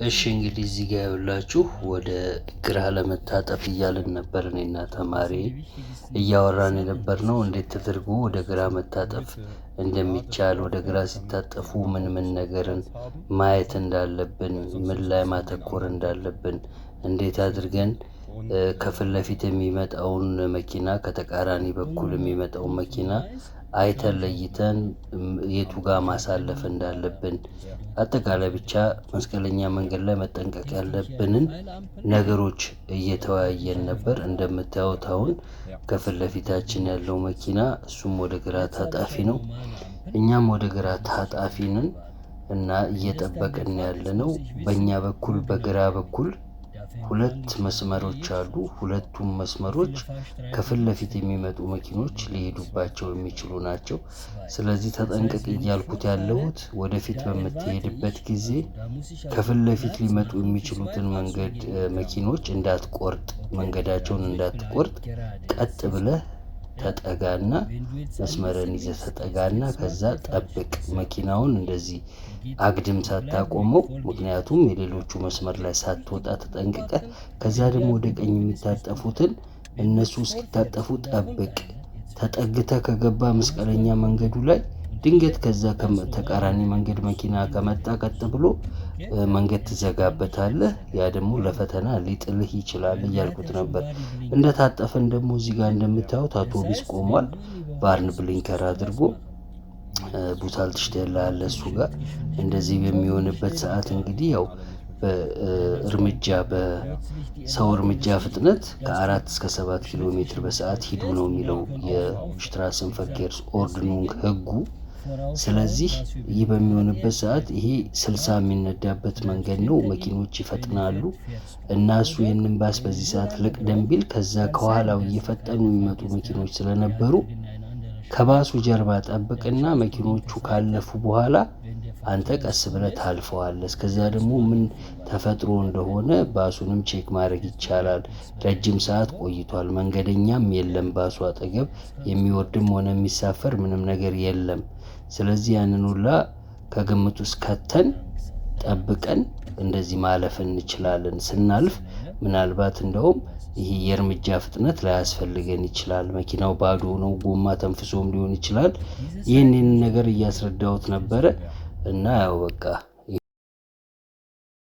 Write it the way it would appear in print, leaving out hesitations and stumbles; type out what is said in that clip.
እሺ እንግዲህ እዚህ ጋር ያላችሁ ወደ ግራ ለመታጠፍ እያልን ነበር እኔና ተማሪ እያወራን የነበርነው እንዴት ተደርጎ ወደ ግራ መታጠፍ እንደሚቻል ወደ ግራ ሲታጠፉ ምን ነገርን ማየት እንዳለብን ምን ላይ ማተኮር እንዳለብን እንዴት አድርገን ከፊት ለፊት የሚመጣውን መኪና ከተቃራኒ በኩል የሚመጣውን መኪና አይተን ለይተን የቱ ጋር ማሳለፍ እንዳለብን አጠቃላይ ብቻ መስቀለኛ መንገድ ላይ መጠንቀቅ ያለብንን ነገሮች እየተወያየን ነበር። እንደምታዩት አሁን ከፊት ለፊታችን ያለው መኪና እሱም ወደ ግራ ታጣፊ ነው፣ እኛም ወደ ግራ ታጣፊ ነን እና እየጠበቅን ያለነው በእኛ በኩል በግራ በኩል ሁለት መስመሮች አሉ። ሁለቱም መስመሮች ከፊት ለፊት የሚመጡ መኪኖች ሊሄዱባቸው የሚችሉ ናቸው። ስለዚህ ተጠንቀቅ እያልኩት ያለሁት ወደፊት በምትሄድበት ጊዜ ከፊት ለፊት ሊመጡ የሚችሉትን መንገድ መኪኖች እንዳትቆርጥ፣ መንገዳቸውን እንዳትቆርጥ ቀጥ ብለህ ተጠጋና መስመርን ይዘህ ተጠጋና ከዛ ጠብቅ። መኪናውን እንደዚህ አግድም ሳታቆመው፣ ምክንያቱም የሌሎቹ መስመር ላይ ሳትወጣ ተጠንቅቀህ ከዛ ደግሞ ወደ ቀኝ የሚታጠፉትን እነሱ እስኪታጠፉ ጠብቅ። ተጠግተህ ከገባ መስቀለኛ መንገዱ ላይ ድንገት ከዛ ተቃራኒ መንገድ መኪና ከመጣ ቀጥ ብሎ መንገድ ትዘጋበታለህ። ያ ደግሞ ለፈተና ሊጥልህ ይችላል እያልኩት ነበር። እንደታጠፈን ደግሞ እዚህ ጋር እንደምታዩት አውቶቡስ ቆሟል። ባርን ብሊንከር አድርጎ ቡታልትሽቴላ አለ እሱ ጋር። እንደዚህ በሚሆንበት ሰዓት እንግዲህ ያው በሰው እርምጃ ፍጥነት ከ4 እስከ 7 ኪሎ ሜትር በሰዓት ሂዱ ነው የሚለው የሽትራስን ፈኬርስ ኦርድኑንግ ህጉ። ስለዚህ ይህ በሚሆንበት ሰዓት ይሄ 60 የሚነዳበት መንገድ ነው። መኪኖች ይፈጥናሉ እና እሱ ይህንን ባስ በዚህ ሰዓት ልቅደም ቢል ከዛ ከኋላው እየፈጠኑ የሚመጡ መኪኖች ስለነበሩ ከባሱ ጀርባ ጠብቅና መኪኖቹ ካለፉ በኋላ አንተ ቀስ ብለህ ታልፈዋለህ። እስከዛ ደግሞ ምን ተፈጥሮ እንደሆነ ባሱንም ቼክ ማድረግ ይቻላል። ረጅም ሰዓት ቆይቷል። መንገደኛም የለም ባሱ አጠገብ፣ የሚወርድም ሆነ የሚሳፈር ምንም ነገር የለም። ስለዚህ ያንን ሁላ ከግምት ውስጥ ከተን ጠብቀን እንደዚህ ማለፍ እንችላለን። ስናልፍ ምናልባት እንደውም ይሄ የእርምጃ ፍጥነት ላያስፈልገን ይችላል። መኪናው ባዶ ነው፣ ጎማ ተንፍሶም ሊሆን ይችላል። ይህንን ነገር እያስረዳሁት ነበረ እና ያው በቃ